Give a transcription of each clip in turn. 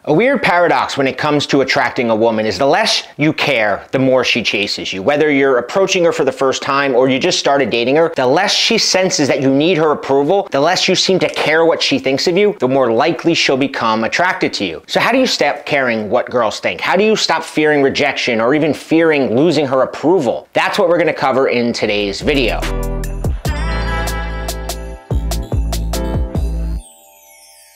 A weird paradox when it comes to attracting a woman is the less you care, the more she chases you. Whether you're approaching her for the first time or you just started dating her, the less she senses that you need her approval, the less you seem to care what she thinks of you, the more likely she'll become attracted to you. So how do you stop caring what girls think? How do you stop fearing rejection or even fearing losing her approval? That's what we're going to cover in today's video.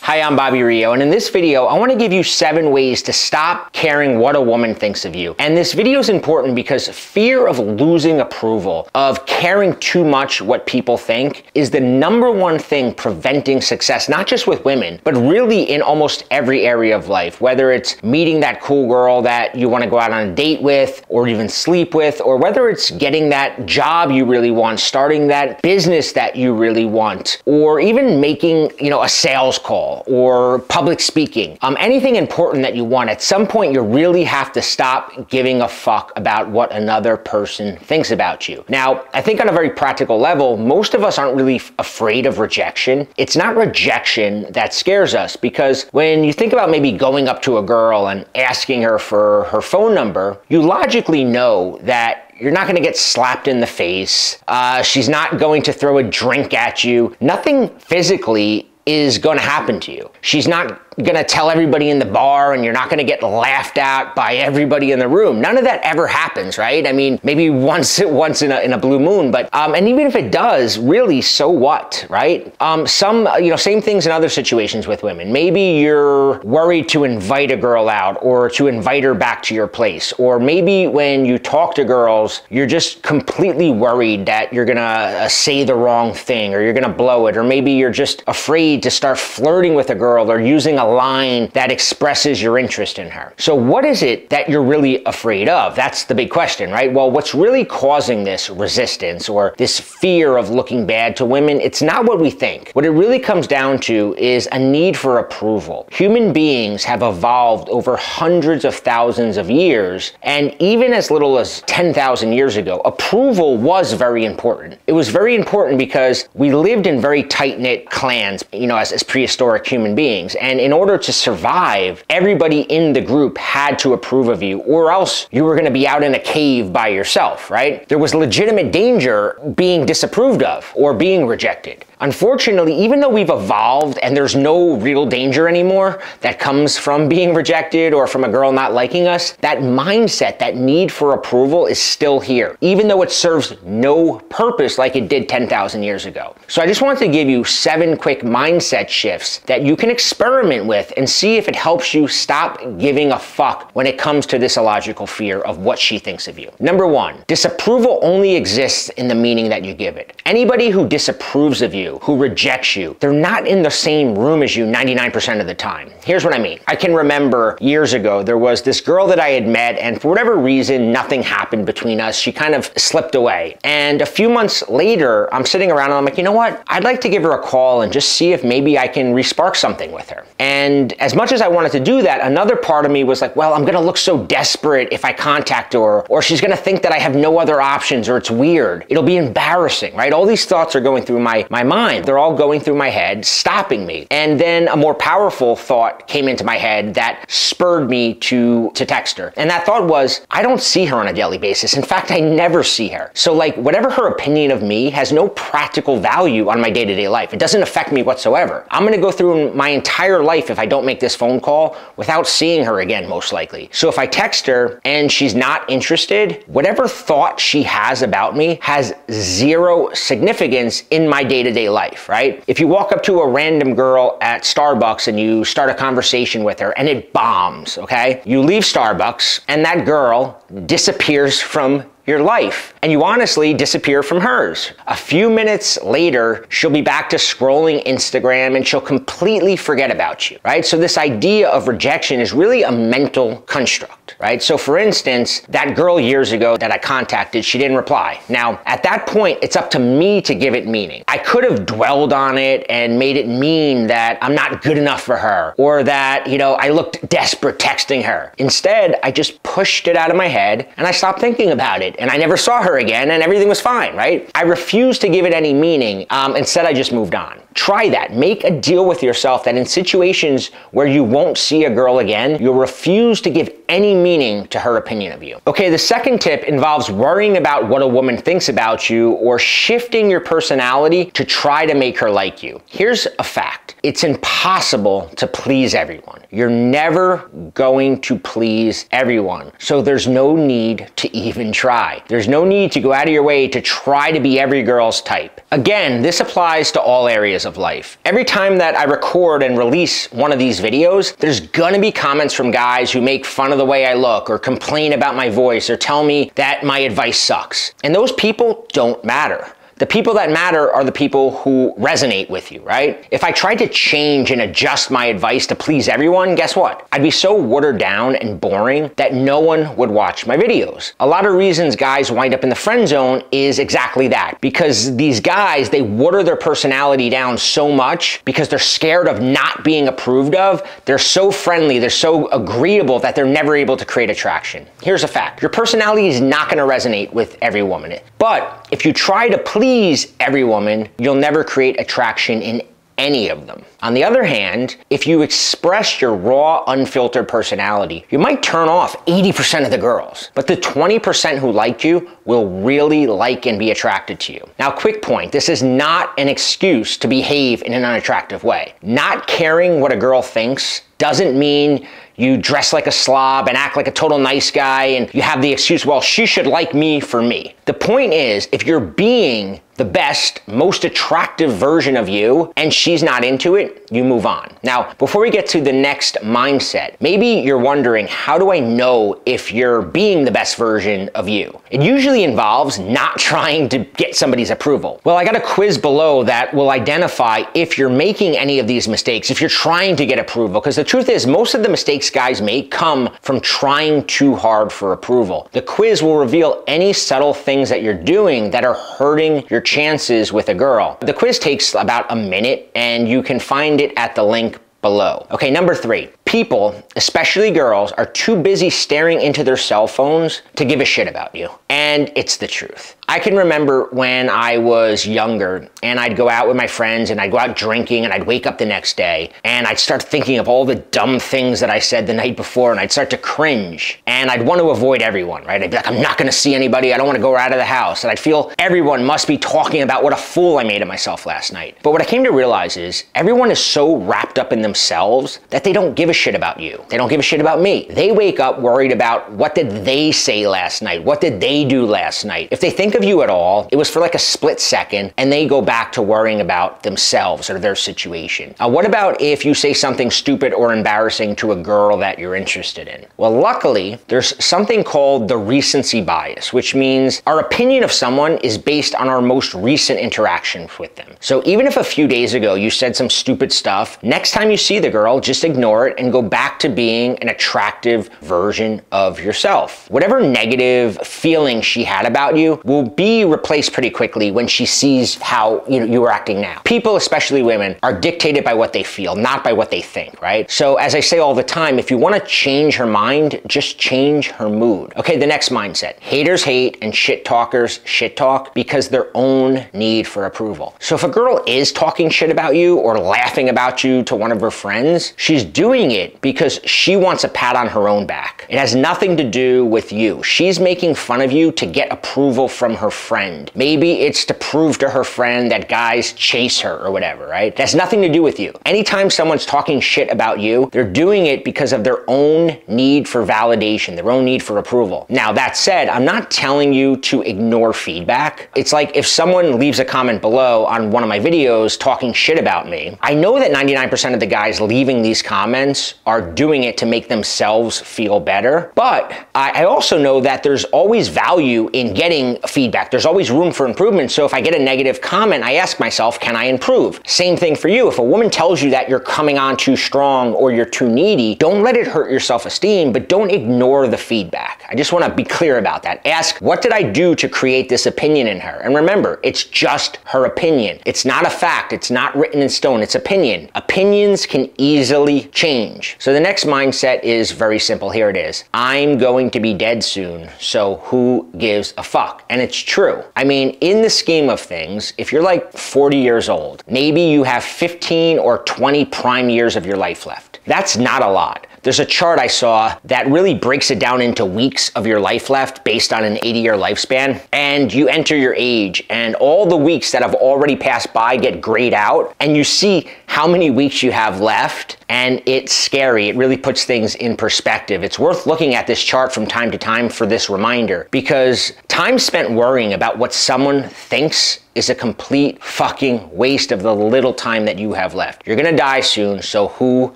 Hi, I'm Bobby Rio, and in this video, I want to give you 7 ways to stop caring what a woman thinks of you. And this video is important because fear of losing approval, of caring too much what people think, is the #1 thing preventing success, not just with women, but really in almost every area of life, whether it's meeting that cool girl that you want to go out on a date with, or even sleep with, or whether it's getting that job you really want, starting that business that you really want, or even making, a sales call, or public speaking, anything important that you want. At some point, you really have to stop giving a fuck about what another person thinks about you. Now, I think on a very practical level, most of us aren't really afraid of rejection. It's not rejection that scares us, because when you think about maybe going up to a girl and asking her for her phone number, you logically know that you're not going to get slapped in the face. She's not going to throw a drink at you. Nothing physically is going to happen to you. She's not going to tell everybody in the bar, and you're not going to get laughed at by everybody in the room. None of that ever happens, right? I mean, maybe once in a blue moon, but and even if it does, really, so what, right? Same things in other situations with women. Maybe you're worried to invite a girl out or to invite her back to your place, or maybe when you talk to girls, you're just completely worried that you're gonna say the wrong thing, or you're gonna blow it, or maybe you're just afraid to start flirting with a girl or using a line that expresses your interest in her. So what is it that you're really afraid of? That's the big question, right? Well, what's really causing this resistance or this fear of looking bad to women, it's not what we think. What it really comes down to is a need for approval. Human beings have evolved over hundreds of thousands of years, and even as little as 10,000 years ago, approval was very important. It was very important because we lived in very tight-knit clans, as prehistoric human beings. And in order to survive, everybody in the group had to approve of you, or else you were going to be out in a cave by yourself, right? There was legitimate danger being disapproved of or being rejected. Unfortunately, even though we've evolved and there's no real danger anymore that comes from being rejected or from a girl not liking us, that mindset, that need for approval is still here, even though it serves no purpose like it did 10,000 years ago. So I just wanted to give you 7 quick mindset shifts that you can experiment with and see if it helps you stop giving a fuck when it comes to this illogical fear of what she thinks of you. #1, disapproval only exists in the meaning that you give it. Anybody who disapproves of you, who rejects you, they're not in the same room as you 99% of the time. Here's what I mean. I can remember years ago, there was this girl that I had met, and for whatever reason, nothing happened between us. She kind of slipped away. And a few months later, I'm sitting around and I'm like, you know what? I'd like to give her a call and just see if maybe I can respark something with her. And as much as I wanted to do that, another part of me was like, well, I'm gonna look so desperate if I contact her, or she's gonna think that I have no other options, or it's weird. It'll be embarrassing, right? All these thoughts are going through my mind. They're all going through my head, stopping me. And then a more powerful thought came into my head that spurred me to text her. And that thought was, I don't see her on a daily basis. In fact, I never see her. So whatever her opinion of me has no practical value on my day-to-day life. It doesn't affect me whatsoever. I'm gonna go through my entire life if I don't make this phone call without seeing her again, most likely. So if I text her and she's not interested, whatever thought she has about me has 0 significance in my day-to-day life, right? If you walk up to a random girl at Starbucks and you start a conversation with her and it bombs, okay? You leave Starbucks and that girl disappears from your life, and you honestly disappear from hers. A few minutes later, she'll be back to scrolling Instagram and she'll completely forget about you, right? So this idea of rejection is really a mental construct. shocked, right? So for instance, that girl years ago that I contacted, she didn't reply. Now, at that point, it's up to me to give it meaning. I could have dwelled on it and made it mean that I'm not good enough for her, or that, you know, I looked desperate texting her. Instead, I just pushed it out of my head and I stopped thinking about it, and I never saw her again and everything was fine, right? I refused to give it any meaning. Instead, I just moved on. Try that. Make a deal with yourself that in situations where you won't see a girl again, you'll refuse to give any meaning to her opinion of you. Okay, the second tip involves worrying about what a woman thinks about you or shifting your personality to try to make her like you. Here's a fact. It's impossible to please everyone. You're never going to please everyone. So there's no need to even try. There's no need to go out of your way to try to be every girl's type. Again, this applies to all areas of life. Every time that I record and release one of these videos, there's gonna be comments from guys who make fun of the way I look or complain about my voice or tell me that my advice sucks. And those people don't matter. The people that matter are the people who resonate with you, right? If I tried to change and adjust my advice to please everyone, guess what? I'd be so watered down and boring that no one would watch my videos. A lot of reasons guys wind up in the friend zone is exactly that. Because these guys, they water their personality down so much because they're scared of not being approved of. They're so friendly, they're so agreeable that they're never able to create attraction. Here's a fact. Your personality is not gonna resonate with every woman. But if you try to please every woman, you'll never create attraction in any of them. On the other hand, if you express your raw, unfiltered personality, you might turn off 80% of the girls, but the 20% who like you will really like and be attracted to you. Now, quick point, this is not an excuse to behave in an unattractive way. Not caring what a girl thinks doesn't mean you dress like a slob and act like a total nice guy and you have the excuse, well, she should like me for me. The point is, if you're being the best, most attractive version of you and she's not into it, you move on. Now, before we get to the next mindset, maybe you're wondering, how do I know if you're being the best version of you? It usually involves not trying to get somebody's approval. Well, I got a quiz below that will identify if you're making any of these mistakes, if you're trying to get approval, because the truth is most of the mistakes guys make come from trying too hard for approval. The quiz will reveal any subtle things that you're doing that are hurting your chances with a girl. The quiz takes about a minute and you can find it at the link below. Okay, number 3. People, especially girls, are too busy staring into their cell phones to give a shit about you. And it's the truth. I can remember when I was younger and I'd go out with my friends and I'd go out drinking and I'd wake up the next day and I'd start thinking of all the dumb things that I said the night before and I'd start to cringe and I'd want to avoid everyone, right? I'd be like, I'm not going to see anybody. I don't want to go out of the house. And I'd feel everyone must be talking about what a fool I made of myself last night. But what I came to realize is everyone is so wrapped up in themselves that they don't give a shit about you. They don't give a shit about me. They wake up worried about what did they say last night? What did they do last night? If they think of you at all, it was for like a split second and they go back to worrying about themselves or their situation. What about if you say something stupid or embarrassing to a girl that you're interested in? Well, luckily, there's something called the recency bias, which means our opinion of someone is based on our most recent interactions with them. So even if a few days ago you said some stupid stuff, next time you see the girl, just ignore it and go back to being an attractive version of yourself. Whatever negative feeling she had about you will be replaced pretty quickly when she sees how you are acting now. People, especially women, are dictated by what they feel, not by what they think, right? So as I say all the time, if you want to change her mind, just change her mood. Okay, the next mindset. Haters hate and shit talkers shit talk because their own need for approval. So if a girl is talking shit about you or laughing about you to one of her friends, she's doing it because she wants a pat on her own back. It has nothing to do with you. She's making fun of you to get approval from her friend. Maybe it's to prove to her friend that guys chase her or whatever, right? It has nothing to do with you. Anytime someone's talking shit about you, they're doing it because of their own need for validation, their own need for approval. Now, that said, I'm not telling you to ignore feedback. It's like if someone leaves a comment below on one of my videos talking shit about me, I know that 99% of the guys leaving these comments are doing it to make themselves feel better, but I also know that there's always value in getting feedback feedback. There's always room for improvement. So if I get a negative comment, I ask myself, can I improve? Same thing for you. If a woman tells you that you're coming on too strong or you're too needy, don't let it hurt your self-esteem, but don't ignore the feedback. I just want to be clear about that. Ask, what did I do to create this opinion in her? And remember, it's just her opinion. It's not a fact. It's not written in stone. It's opinion. Opinions can easily change. So the next mindset is very simple. Here it is. I'm going to be dead soon, so who gives a fuck? And it's true. I mean, in the scheme of things, if you're like 40 years old, maybe you have 15 or 20 prime years of your life left. That's not a lot. There's a chart I saw that really breaks it down into weeks of your life left based on an 80-year lifespan. And you enter your age, and all the weeks that have already passed by get grayed out, and you see how many weeks you have left, and it's scary. It really puts things in perspective. It's worth looking at this chart from time to time for this reminder, because time spent worrying about what someone thinks is a complete fucking waste of the little time that you have left. You're gonna die soon, so who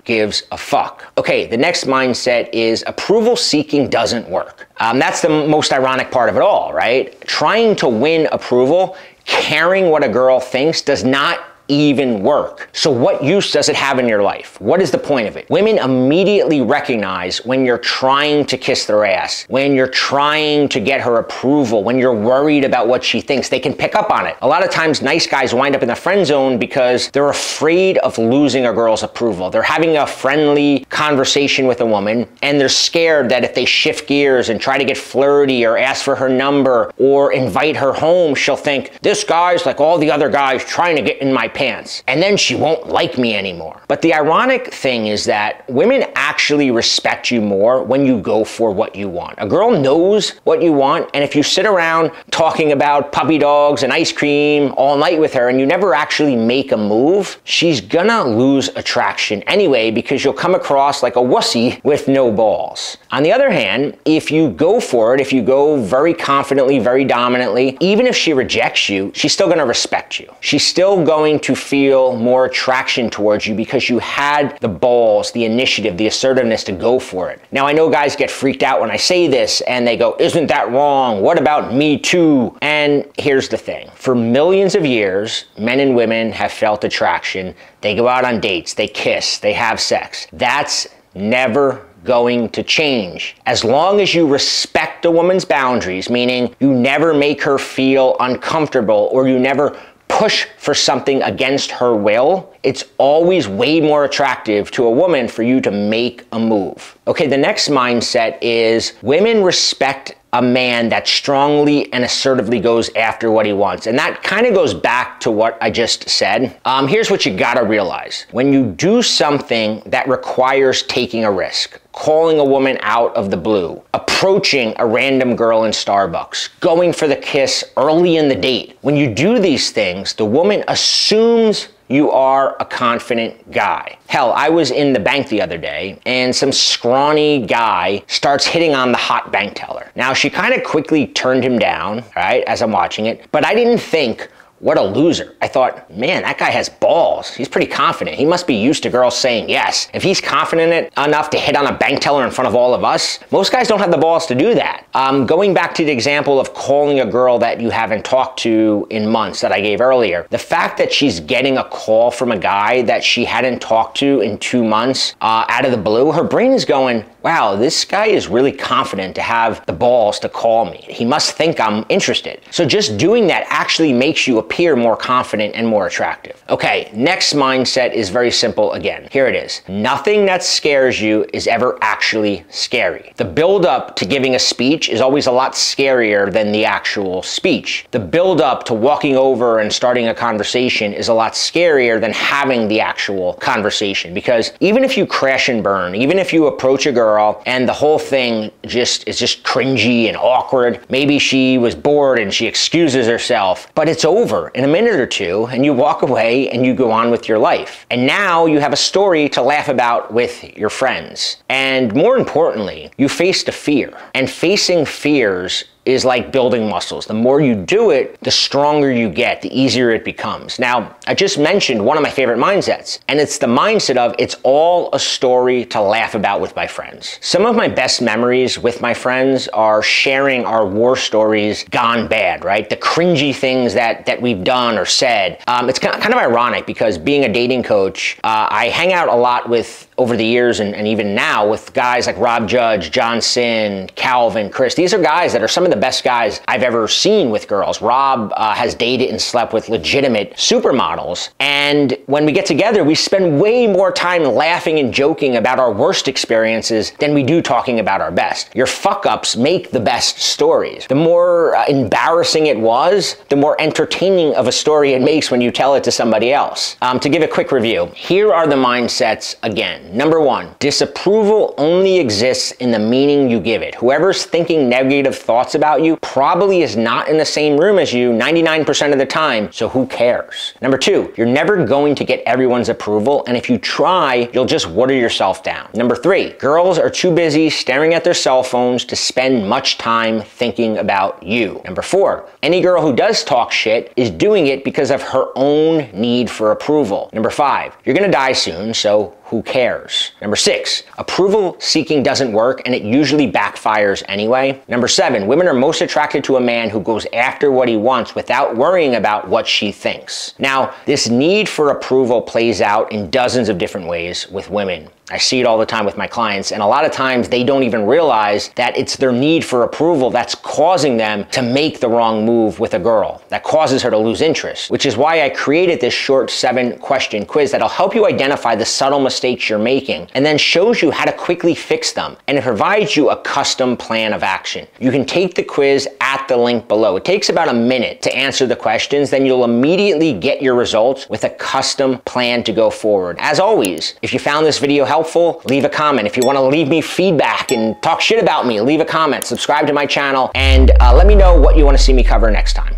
gives a fuck? Okay, the next mindset is approval seeking doesn't work. That's the most ironic part of it all, right? Trying to win approval, caring what a girl thinks does not even work. So what use does it have in your life? What is the point of it? Women immediately recognize when you're trying to kiss their ass, when you're trying to get her approval, when you're worried about what she thinks. They can pick up on it. A lot of times nice guys wind up in the friend zone because they're afraid of losing a girl's approval. They're having a friendly conversation with a woman and they're scared that if they shift gears and try to get flirty or ask for her number or invite her home, she'll think, this guy's like all the other guys trying to get in my pants, and then she won't like me anymore. But the ironic thing is that women actually respect you more when you go for what you want. A girl knows what you want, and if you sit around talking about puppy dogs and ice cream all night with her and you never actually make a move, she's gonna lose attraction anyway because you'll come across like a wussy with no balls. On the other hand, if you go for it, if you go very confidently, very dominantly, even if she rejects you, she's still gonna respect you. She's still going to feel more attraction towards you because you had the balls, the initiative, the assertiveness to go for it. Now, I know guys get freaked out when I say this and they go, isn't that wrong? What about me too? And here's the thing. For millions of years, men and women have felt attraction. They go out on dates, they kiss, they have sex. That's never going to change. As long as you respect a woman's boundaries, meaning you never make her feel uncomfortable or you never push for something against her will, it's always way more attractive to a woman for you to make a move. Okay, the next mindset is women respect a man that strongly and assertively goes after what he wants. And that kind of goes back to what I just said. Here's what you gotta realize. When you do something that requires taking a risk, calling a woman out of the blue, approaching a random girl in Starbucks, going for the kiss early in the date, when you do these things, the woman assumes you are a confident guy. Hell, I was in the bank the other day and some scrawny guy starts hitting on the hot bank teller. Now, she kind of quickly turned him down, right, as I'm watching it, but I didn't think, what a loser. I thought, man, that guy has balls. He's pretty confident. He must be used to girls saying yes. If he's confident enough to hit on a bank teller in front of all of us, most guys don't have the balls to do that. Going back to the example of calling a girl that you haven't talked to in months that I gave earlier, the fact that she's getting a call from a guy that she hadn't talked to in 2 months out of the blue, her brain is going, wow, this guy is really confident to have the balls to call me. He must think I'm interested. So just doing that actually makes you appear more confident and more attractive. Okay, next mindset is very simple again. Here it is. Nothing that scares you is ever actually scary. The build up to giving a speech is always a lot scarier than the actual speech. The build up to walking over and starting a conversation is a lot scarier than having the actual conversation, because even if you crash and burn, even if you approach a girl and the whole thing is just cringy and awkward, maybe she was bored and she excuses herself, but it's over in a minute or two and you walk away and you go on with your life. And now you have a story to laugh about with your friends. And more importantly, you faced a fear. And facing fears is like building muscles. The more you do it, the stronger you get, the easier it becomes. Now, I just mentioned one of my favorite mindsets, and it's the mindset of it's all a story to laugh about with my friends. Some of my best memories with my friends are sharing our war stories gone bad, right? The cringy things that we've done or said. It's kind of ironic because being a dating coach, I hang out a lot with, over the years and even now, with guys like Rob Judge, John Sin, Calvin, Chris. These are guys that are some of the best guys I've ever seen with girls. Rob has dated and slept with legitimate supermodels. And when we get together, we spend way more time laughing and joking about our worst experiences than we do talking about our best. Your fuck-ups make the best stories. The more embarrassing it was, the more entertaining of a story it makes when you tell it to somebody else. To give a quick review, here are the mindsets again. Number one, disapproval only exists in the meaning you give it. Whoever's thinking negative thoughts about you probably is not in the same room as you 99% of the time, so who cares? Number two, you're never going to get everyone's approval, and if you try, you'll just water yourself down. Number three, girls are too busy staring at their cell phones to spend much time thinking about you. Number four, any girl who does talk shit is doing it because of her own need for approval. Number five, you're gonna die soon, so who cares? Number six, approval seeking doesn't work and it usually backfires anyway. Number seven, women are most attracted to a man who goes after what he wants without worrying about what she thinks. Now, this need for approval plays out in dozens of different ways with women. I see it all the time with my clients, and a lot of times they don't even realize that it's their need for approval that's causing them to make the wrong move with a girl, that causes her to lose interest, which is why I created this short 7-question quiz that'll help you identify the subtle mistakes you're making and then shows you how to quickly fix them, and it provides you a custom plan of action. You can take the quiz at the link below. It takes about a minute to answer the questions, then you'll immediately get your results with a custom plan to go forward. As always, if you found this video helpful, leave a comment. If you want to leave me feedback and talk shit about me, leave a comment, subscribe to my channel, and let me know what you want to see me cover next time.